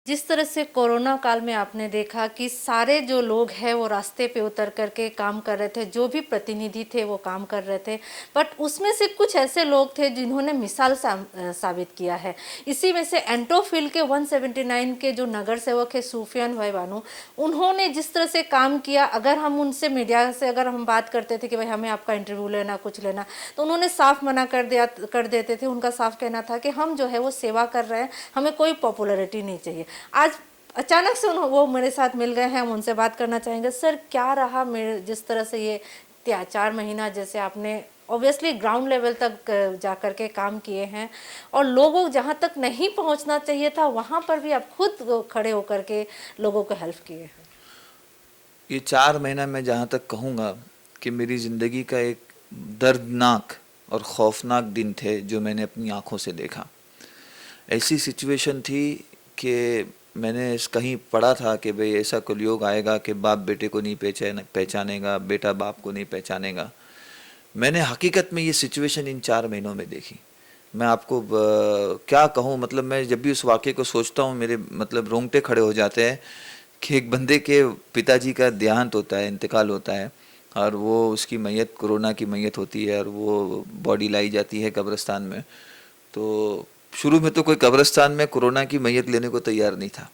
जिस तरह से कोरोना काल में आपने देखा कि सारे जो लोग हैं वो रास्ते पे उतर करके काम कर रहे थे, जो भी प्रतिनिधि थे वो काम कर रहे थे, बट उसमें से कुछ ऐसे लोग थे जिन्होंने मिसाल साबित किया है। इसी में से एंटोफिल के 179 के जो नगर सेवक है सूफियान भाई बानो, उन्होंने जिस तरह से काम किया, अगर हम उनसे मीडिया से अगर हम बात करते थे कि भाई हमें आपका इंटरव्यू लेना, कुछ लेना, तो उन्होंने साफ मना कर देते थे। उनका साफ कहना था कि हम जो है वो सेवा कर रहे हैं, हमें कोई पॉपुलैरिटी नहीं चाहिए। आज अचानक से वो मेरे साथ मिल गए हैं, हम उनसे बात करना चाहेंगे। सर, क्या रहा मेरे जिस तरह से ये 4 महीना जैसे आपने ऑब्वियसली ग्राउंड लेवल तक जा कर के काम किए हैं, और लोगों जहाँ तक नहीं पहुँचना चाहिए था वहाँ पर भी आप खुद खड़े होकर के लोगों को हेल्प किए हैं। ये 4 महीना मैं जहाँ तक कहूँगा कि मेरी ज़िंदगी का एक दर्दनाक और खौफनाक दिन थे जो मैंने अपनी आँखों से देखा। ऐसी सिचुएशन थी कि मैंने कहीं पढ़ा था कि भाई ऐसा कलयुग आएगा कि बाप बेटे को नहीं पहचानेगा, बेटा बाप को नहीं पहचानेगा। मैंने हकीकत में ये सिचुएशन इन 4 महीनों में देखी। मैं आपको क्या कहूँ, मतलब मैं जब भी उस वाक़े को सोचता हूँ मेरे मतलब रोंगटे खड़े हो जाते हैं कि एक बंदे के पिताजी का देहांत होता है, इंतकाल होता है, और वो उसकी मैयत कोरोना की मैयत होती है और वो बॉडी लाई जाती है कब्रिस्तान में। तो शुरू में तो कोई कब्रिस्तान में कोरोना की मैयत लेने को तैयार नहीं था,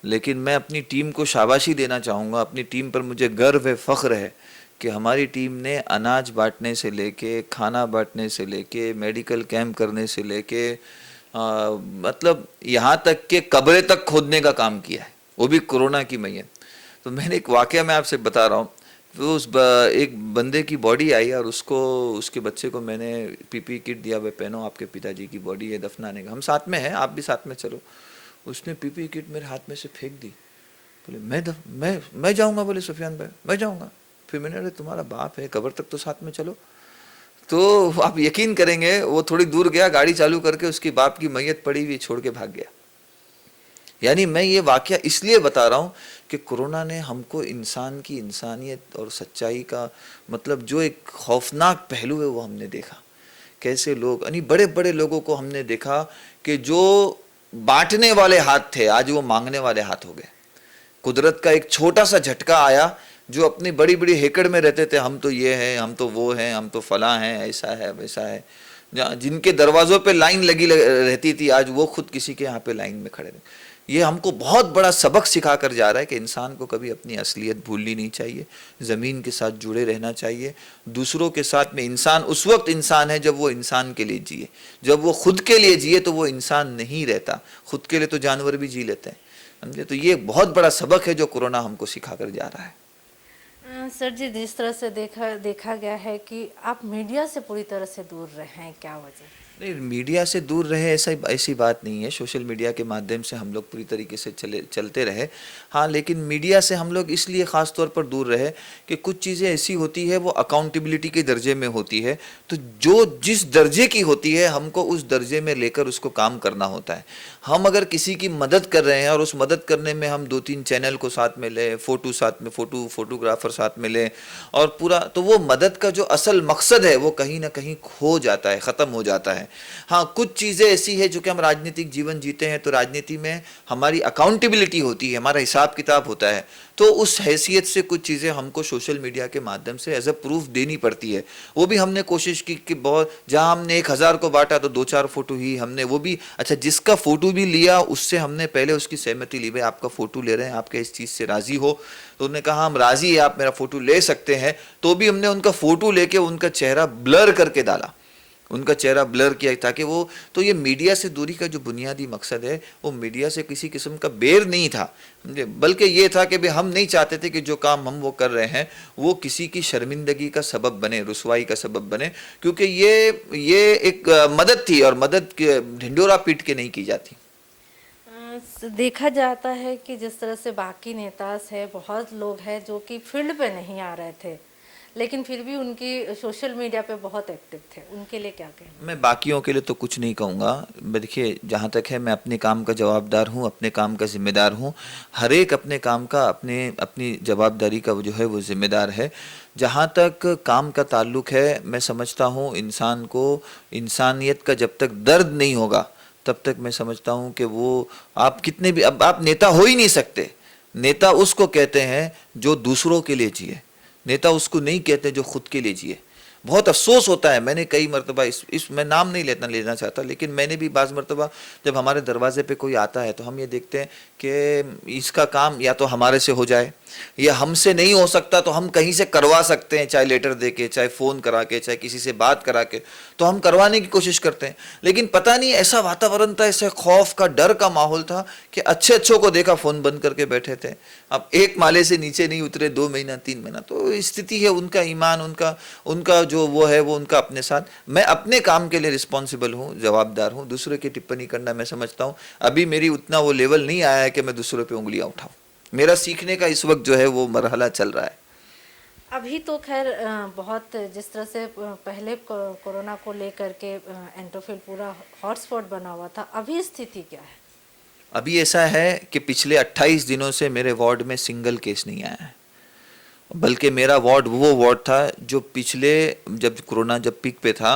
लेकिन मैं अपनी टीम को शाबाशी देना चाहूँगा। अपनी टीम पर मुझे गर्व है, फ़ख्र है कि हमारी टीम ने अनाज बांटने से लेके, खाना बांटने से लेके, मेडिकल कैंप करने से लेके मतलब यहाँ तक के कब्रें तक खोदने का काम किया है, वो भी कोरोना की मैयत। तो मैंने एक वाक़या मैं आपसे बता रहा हूँ। तो एक बंदे की बॉडी आई और उसको, उसके बच्चे को मैंने पीपी किट दिया, भाई पहनो, आपके पिताजी की बॉडी है, दफनाने का, हम साथ में हैं, आप भी साथ में चलो। उसने पीपी किट मेरे हाथ में से फेंक दी। बोले मैं जाऊँगा, बोले सुफियान भाई मैं जाऊँगा। फिर मैंने, अरे तुम्हारा बाप है, कब्र तक तो साथ में चलो। तो आप यकीन करेंगे, वो थोड़ी दूर गया, गाड़ी चालू करके उसकी बाप की मैयत पड़ी हुई छोड़ के भाग गया। यानी मैं ये वाकया इसलिए बता रहा हूँ कि कोरोना ने हमको इंसान की इंसानियत और सच्चाई का मतलब जो एक खौफनाक पहलू है वो हमने देखा। कैसे लोग, यानी बड़े बड़े लोगों को हमने देखा कि जो बांटने वाले हाथ थे आज वो मांगने वाले हाथ हो गए। कुदरत का एक छोटा सा झटका आया। जो अपनी बड़ी बड़ी हेकड़ में रहते थे, हम तो ये हैं, हम तो वो हैं, हम तो फला हैं, ऐसा है वैसा है, जिनके दरवाज़ों पे लाइन लगी रहती थी, आज वो खुद किसी के यहाँ पे लाइन में खड़े थे। ये हमको बहुत बड़ा सबक सिखा कर जा रहा है कि इंसान को कभी अपनी असलियत भूलनी नहीं चाहिए, ज़मीन के साथ जुड़े रहना चाहिए, दूसरों के साथ में। इंसान उस वक्त इंसान है जब वो इंसान के लिए जिए। जब वो खुद के लिए जिए तो वो इंसान नहीं रहता। खुद के लिए तो जानवर भी जी लेते हैं, समझे। तो ये बहुत बड़ा सबक है जो कोरोना हमको सिखा कर जा रहा है। सर जी, जिस तरह से देखा गया है कि आप मीडिया से पूरी तरह से दूर रहे हैं, क्या वजह? नहीं, मीडिया से दूर रहे ऐसी बात नहीं है। सोशल मीडिया के माध्यम से हम लोग पूरी तरीके से चलते रहे, हाँ, लेकिन मीडिया से हम लोग इसलिए ख़ास तौर पर दूर रहे कि कुछ चीज़ें ऐसी होती है वो अकाउंटेबिलिटी के दर्जे में होती है। तो जो जिस दर्जे की होती है हमको उस दर्जे में लेकर उसको काम करना होता है। हम अगर किसी की मदद कर रहे हैं और उस मदद करने में हम 2-3 चैनल को साथ में लें, फोटोग्राफर साथ में लें और पूरा, तो वो मदद का जो असल मकसद है वो कहीं ना कहीं खो जाता है, ख़त्म हो जाता है। हाँ, कुछ चीज़ें ऐसी है जो कि हम राजनीतिक जीवन जीते हैं तो राजनीति में हमारी अकाउंटेबिलिटी होती है, हमारा हिसाब किताब होता है। तो उस हैसियत से कुछ चीज़ें हमको सोशल मीडिया के माध्यम से एज अ प्रूफ देनी पड़ती है। वो भी हमने कोशिश की कि बहुत, जहाँ हमने 1000 को बांटा तो 2-4 फोटो ही हमने, वो भी अच्छा, जिसका फोटो भी लिया उससे हमने पहले उसकी सहमति ली, भाई आपका फोटो ले रहे हैं, आपके इस चीज़ से राज़ी हो? तो उन्होंने कहा हम राज़ी है, आप मेरा फोटो ले सकते हैं। तो भी हमने उनका फोटो लेके उनका चेहरा ब्लर करके डाला, उनका चेहरा ब्लर किया ताकि वो, तो ये मीडिया से दूरी का जो बुनियादी मकसद है वो मीडिया से किसी किस्म का बैर नहीं था, बल्कि ये था कि भाई हम नहीं चाहते थे कि जो काम हम वो कर रहे हैं वो किसी की शर्मिंदगी का सबब बने, रुसवाई का सबब बने, क्योंकि ये एक मदद थी और मदद ढिंडोरा पीट के नहीं की जाती। देखा जाता है कि जिस तरह से बाकी नेता है, बहुत लोग हैं जो कि फील्ड पे नहीं आ रहे थे लेकिन फिर भी उनकी सोशल मीडिया पे बहुत एक्टिव थे, उनके लिए क्या कहना? मैं बाकियों के लिए तो कुछ नहीं कहूँगा। देखिए, जहाँ तक है मैं अपने काम का जवाबदार हूँ, अपने काम का जिम्मेदार हूँ। हर एक अपने काम का अपनी जवाबदारी का जो है वो जिम्मेदार है। जहाँ तक काम का ताल्लुक है, मैं समझता हूँ इंसान को इंसानियत का जब तक दर्द नहीं होगा तब तक मैं समझता हूँ कि वो आप कितने भी, अब आप नेता हो ही नहीं सकते। नेता उसको कहते हैं जो दूसरों के लिए जिए, नेता उसको नहीं कहते जो खुद के लिए जिए। बहुत अफसोस होता है, मैंने कई मरतबा इस मैं नाम नहीं लेना चाहता, लेकिन मैंने भी बाज़ मरतबा जब हमारे दरवाजे पे कोई आता है तो हम ये देखते हैं कि इसका काम या तो हमारे से हो जाए, या हमसे नहीं हो सकता तो हम कहीं से करवा सकते हैं, चाहे लेटर दे के, चाहे फ़ोन करा के, चाहे किसी से बात करा के, तो हम करवाने की कोशिश करते हैं। लेकिन पता नहीं ऐसा वातावरण था, ऐसे खौफ का, डर का माहौल था कि अच्छे अच्छों को देखा फ़ोन बंद करके बैठे थे। अब एक माले से नीचे नहीं उतरे 2 महीना 3 महीना, तो स्थिति है, उनका ईमान, उनका जो वो है वो उनका अपने साथ। मैं अपने काम के लिए रिस्पॉन्सिबल हूँ, जवाबदार हूँ। दूसरे की टिप्पणी करना, मैं समझता हूँ अभी मेरी उतना वो लेवल नहीं आया है कि मैं दूसरों पे उंगलियां उठाऊं। मेरा सीखने का इस वक्त जो है वो मरहला चल रहा है। अभी तो खैर बहुत जिस तरह से पहले कोरोना को लेकर के एंट्रोफिल पूरा हॉटस्पॉट बना हुआ था, अभी स्थिति क्या है? अभी ऐसा है कि पिछले 28 दिनों से मेरे वार्ड में सिंगल केस नहीं आया है, बल्कि मेरा वार्ड वो वार्ड था जो पिछले, जब कोरोना जब पीक पे था,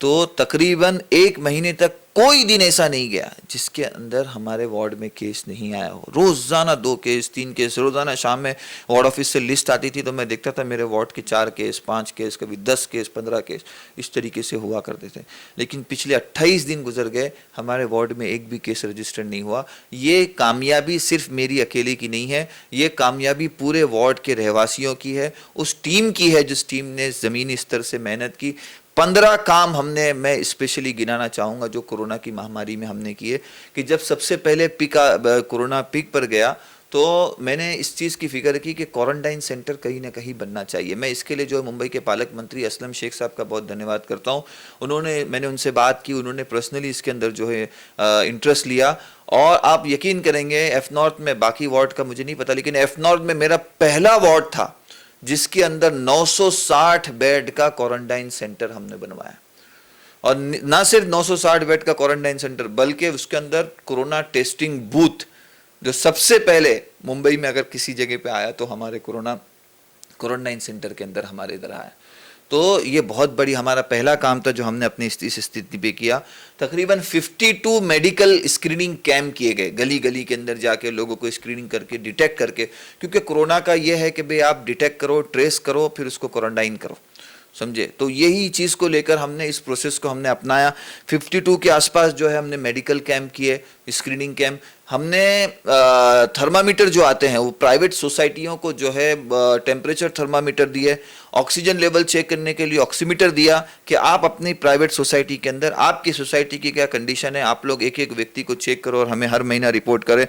तो तकरीबन 1 महीने तक कोई दिन ऐसा नहीं गया जिसके अंदर हमारे वार्ड में केस नहीं आया हो। रोजाना 2 केस 3 केस, रोजाना शाम में वार्ड ऑफिस से लिस्ट आती थी तो मैं देखता था मेरे वार्ड के 4 केस 5 केस, कभी 10 केस 15 केस, इस तरीके से हुआ करते थे। लेकिन पिछले 28 दिन गुजर गए, हमारे वार्ड में एक भी केस रजिस्टर नहीं हुआ। ये कामयाबी सिर्फ मेरी अकेले की नहीं है, ये कामयाबी पूरे वार्ड के रहवासियों की है, उस टीम की है जिस टीम ने ज़मीनी स्तर से मेहनत की। 15 काम हमने, मैं स्पेशली गिनाना चाहूँगा जो कोरोना की महामारी में हमने किए, कि जब सबसे पहले कोरोना पीक पर गया तो मैंने इस चीज़ की फिक्र की कि क्वारंटाइन सेंटर कहीं ना कहीं बनना चाहिए। मैं इसके लिए जो मुंबई के पालक मंत्री असलम शेख साहब का बहुत धन्यवाद करता हूँ। मैंने उनसे बात की, उन्होंने पर्सनली इसके अंदर जो है इंटरेस्ट लिया, और आप यकीन करेंगे एफ नॉर्थ में, बाकी वार्ड का मुझे नहीं पता, लेकिन एफ नॉर्थ में मेरा पहला वार्ड था जिसके अंदर 960 बेड का क्वारंटाइन सेंटर हमने बनवाया। और ना सिर्फ 960 बेड का क्वारंटाइन सेंटर, बल्कि उसके अंदर कोरोना टेस्टिंग बूथ, जो सबसे पहले मुंबई में अगर किसी जगह पे आया तो हमारे क्वारंटाइन सेंटर के अंदर हमारे इधर आया। तो ये बहुत बड़ी हमारा पहला काम था जो हमने अपनी इस स्थिति पे किया। तकरीबन 52 मेडिकल स्क्रीनिंग कैंप किए गए, गली गली के अंदर जाके लोगों को स्क्रीनिंग करके, डिटेक्ट करके, क्योंकि कोरोना का ये है कि भाई आप डिटेक्ट करो, ट्रेस करो, फिर उसको क्वारंटाइन करो, समझे। तो यही चीज़ को लेकर हमने इस प्रोसेस को हमने अपनाया। 52 के आसपास जो है हमने मेडिकल कैंप किए, स्क्रीनिंग कैंप। हमने थर्मामीटर जो आते हैं वो प्राइवेट सोसाइटियों को जो है टेम्परेचर थर्मामीटर दिए, ऑक्सीजन लेवल चेक करने के लिए ऑक्सीमीटर दिया, कि आप अपनी प्राइवेट सोसाइटी के अंदर आपकी सोसाइटी की क्या कंडीशन है, आप लोग एक एक व्यक्ति को चेक करो और हमें हर महीना रिपोर्ट करें,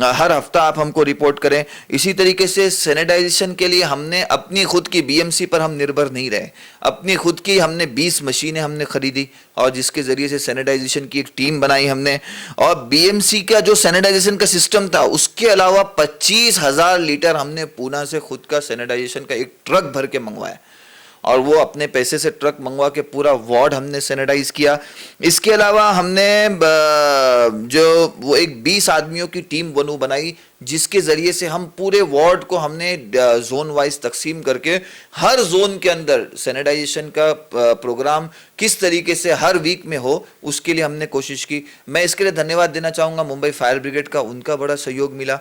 हर हफ्ता आप हमको रिपोर्ट करें। इसी तरीके से सैनिटाइजेशन के लिए हमने अपनी खुद की बीएमसी पर हम निर्भर नहीं रहे, अपनी खुद की हमने 20 मशीनें हमने खरीदी और जिसके ज़रिए से सैनिटाइजेशन की एक टीम बनाई हमने। और बीएमसी का जो सैनिटाइजेशन का सिस्टम था, उसके अलावा 25,000 लीटर हमने पूना से खुद का सैनिटाइजेशन का एक ट्रक भर के मंगवाया, और वो अपने पैसे से ट्रक मंगवा के पूरा वार्ड हमने सैनिटाइज किया। इसके अलावा हमने जो वो एक 20 आदमियों की टीम बनाई, जिसके ज़रिए से हम पूरे वार्ड को हमने जोन वाइज तकसीम करके हर जोन के अंदर सैनिटाइजेशन का प्रोग्राम किस तरीके से हर वीक में हो, उसके लिए हमने कोशिश की। मैं इसके लिए धन्यवाद देना चाहूँगा मुंबई फायर ब्रिगेड का, उनका बड़ा सहयोग मिला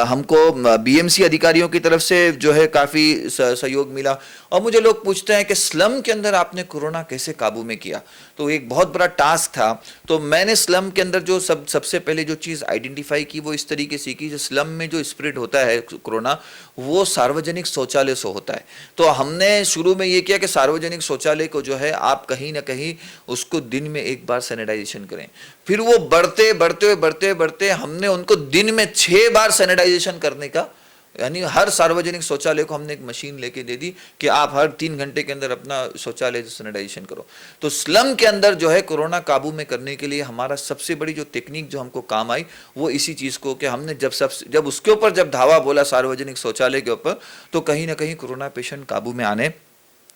हमको, बीएमसी अधिकारियों की तरफ से जो है काफ़ी सहयोग मिला। और मुझे लोग पूछते हैं कि स्लम के अंदर आपने कोरोना कैसे काबू में किया, तो एक बहुत बड़ा टास्क था। तो मैंने स्लम के अंदर जो सबसे पहले जो चीज़ आइडेंटिफाई की वो इस तरीके से की, स्लम में जो स्प्रेड होता है कोरोना, वो सार्वजनिक शौचालय से होता है। तो हमने शुरू में ये किया कि सार्वजनिक शौचालय को जो है आप कहीं ना कहीं उसको दिन में एक बार सैनिटाइजेशन करें। फिर वो बढ़ते बढ़ते बढ़ते बढ़ते हमने उनको दिन में 6 बार सैनिटाइजेशन करने का, यानी हर सार्वजनिक शौचालय को हमने एक मशीन लेके दे दी कि आप हर 3 घंटे के अंदर अपना शौचालय सैनिटाइजेशन करो। तो स्लम के अंदर जो है कोरोना काबू में करने के लिए हमारा सबसे बड़ी जो टेक्निक जो हमको काम आई वो इसी चीज़ को, कि हमने जब उसके ऊपर जब धावा बोला सार्वजनिक शौचालय के ऊपर, तो कहीं ना कहीं कोरोना पेशेंट काबू में आने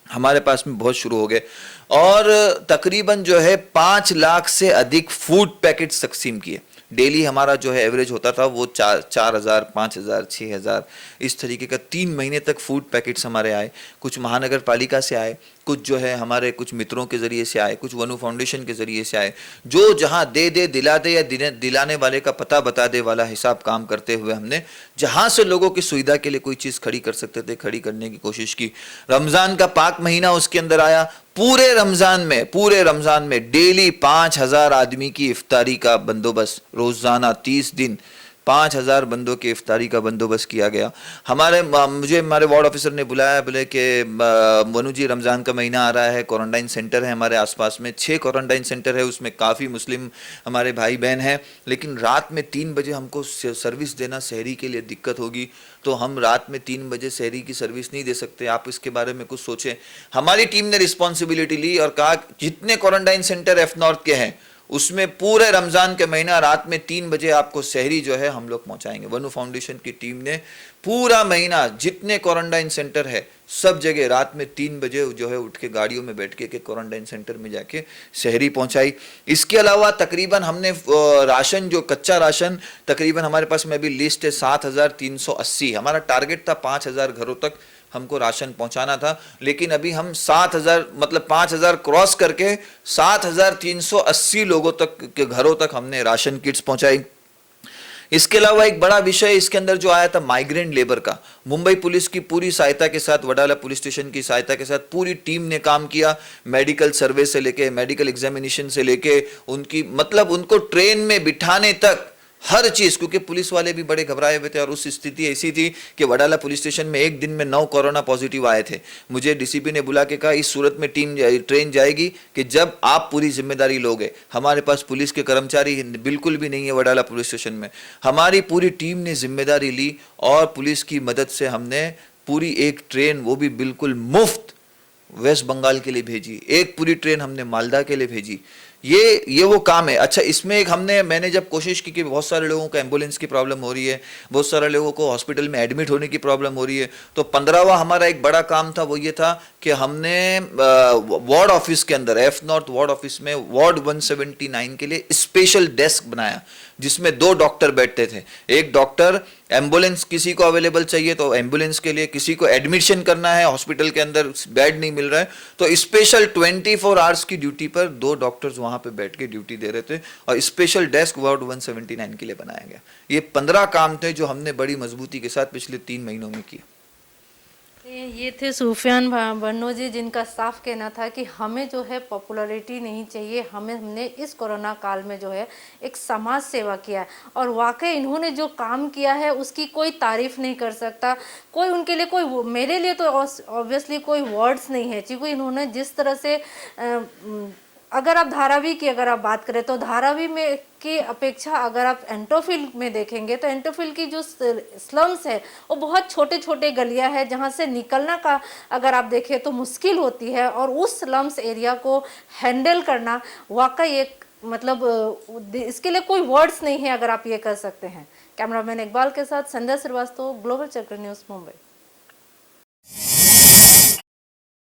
हमारे पास में बहुत शुरू हो गए और तकरीबन जो है 5 लाख से अधिक फूड पैकेट्स तकसीम किए। डेली हमारा जो है एवरेज होता था वो 4,000, 5,000, 6,000 इस तरीके का 3 महीने तक फूड पैकेट्स हमारे आए। कुछ महानगर पालिका से आए, कुछ जो है हमारे कुछ मित्रों के ज़रिए से आए, कुछ वनु फाउंडेशन के ज़रिए से आए। जो जहाँ दे दे दिला दे या दिलाने वाले का पता बता दे वाला हिसाब काम करते हुए हमने जहाँ से लोगों की सुविधा के लिए कोई चीज़ खड़ी कर सकते थे खड़ी करने की कोशिश की। रमज़ान का पाक महीना उसके अंदर आया। पूरे रमज़ान में डेली 5,000 आदमी की इफ्तारी का बंदोबस्त, रोज़ाना 30 दिन 5,000 बंदों की इफ्तारी का बंदोबस्त किया गया। मुझे हमारे वार्ड ऑफिसर ने बुलाया, बोले कि मनु जी रमज़ान का महीना आ रहा है, क्वारंटाइन सेंटर है हमारे आसपास में, 6 क्वारंटाइन सेंटर है, उसमें काफ़ी मुस्लिम हमारे भाई बहन हैं, लेकिन रात में 3 बजे हमको सर्विस देना सहरी के लिए दिक्कत होगी, तो हम रात में 3 बजे सहरी की सर्विस नहीं दे सकते, आप इसके बारे में कुछ सोचें। हमारी टीम ने रिस्पॉन्सिबिलिटी ली और कहा जितने क्वारंटाइन सेंटर एफ नॉर्थ के हैं उसमें पूरे रमज़ान के महीना रात में 3 बजे आपको सहरी जो है हम लोग पहुंचाएंगे। वनु फाउंडेशन की टीम ने पूरा महीना जितने क्वारंटाइन सेंटर है सब जगह रात में 3 बजे जो है उठ के गाड़ियों में बैठ के क्वारंटाइन सेंटर में जाके सहरी पहुंचाई। इसके अलावा तकरीबन हमने राशन, जो कच्चा राशन, तकरीबन हमारे पास में अभी लिस्ट है 7,380। हमारा टारगेट था 5,000 घरों तक हमको राशन पहुंचाना था, लेकिन अभी हम 7,000 मतलब 5,000 क्रॉस करके 7,380 लोगों तक के घरों तक हमने राशन किट्स पहुंचाई। इसके अलावा एक बड़ा विषय इसके अंदर जो आया था माइग्रेंट लेबर का, मुंबई पुलिस की पूरी सहायता के साथ, वडाला पुलिस स्टेशन की सहायता के साथ पूरी टीम ने काम किया। मेडिकल सर्वे से लेके, मेडिकल एग्जामिनेशन से लेके, उनकी मतलब उनको ट्रेन में बिठाने तक हर चीज, क्योंकि पुलिस वाले भी बड़े घबराए हुए थे और उस स्थिति ऐसी थी कि वडाला पुलिस स्टेशन में एक दिन में 9 कोरोना पॉजिटिव आए थे। मुझे डीसीपी ने बुला के कहा इस सूरत में ट्रेन जाएगी कि जब आप पूरी जिम्मेदारी लोगे। हमारे पास पुलिस के कर्मचारी बिल्कुल भी नहीं है वडाला पुलिस स्टेशन में। हमारी पूरी टीम ने जिम्मेदारी ली और पुलिस की मदद से हमने पूरी एक ट्रेन, वो भी बिल्कुल मुफ्त, वेस्ट बंगाल के लिए भेजी। एक पूरी ट्रेन हमने मालदा के लिए भेजी। ये वो काम है। अच्छा, इसमें एक मैंने जब कोशिश की कि बहुत सारे लोगों को एम्बुलेंस की प्रॉब्लम हो रही है, बहुत सारे लोगों को हॉस्पिटल में एडमिट होने की प्रॉब्लम हो रही है, तो 15वां हमारा एक बड़ा काम था, वो ये था कि हमने वार्ड ऑफिस के अंदर, एफ नॉर्थ वार्ड ऑफिस में वार्ड 179 के लिए स्पेशल डेस्क बनाया जिसमें 2 डॉक्टर बैठते थे। एक डॉक्टर एम्बुलेंस, किसी को अवेलेबल चाहिए तो एम्बुलेंस के लिए, किसी को एडमिशन करना है हॉस्पिटल के अंदर, बेड नहीं मिल रहा है, तो स्पेशल 24 आवर्स की ड्यूटी पर 2 डॉक्टर्स वहां पे बैठ के ड्यूटी दे रहे थे और स्पेशल डेस्क वार्ड 179 के लिए बनाया गया। ये 15 काम थे जो हमने बड़ी मजबूती के साथ पिछले 3 महीनों में किए। ये थे सुफियान बन्नो जी, जिनका साफ कहना था कि हमें जो है पॉपुलैरिटी नहीं चाहिए, हमने इस कोरोना काल में जो है एक समाज सेवा किया है और वाकई इन्होंने जो काम किया है उसकी कोई तारीफ नहीं कर सकता कोई। उनके लिए कोई, मेरे लिए तो ऑब्वियसली कोई वर्ड्स नहीं है, क्योंकि इन्होंने जिस तरह से अगर आप धारावी की अगर आप बात करें तो धारावी में की अपेक्षा अगर आप एंटोफिल में देखेंगे तो एंटोफिल की जो स्लम्स है वो बहुत छोटे छोटे गलियां है जहां से निकलना का अगर आप देखें तो मुश्किल होती है, और उस स्लम्स एरिया को हैंडल करना वाकई एक मतलब इसके लिए कोई वर्ड्स नहीं है अगर आप ये कर सकते हैं। कैमरामैन इकबाल के साथ संध्या श्रीवास्तव, ग्लोबल चक्र न्यूज़, मुंबई।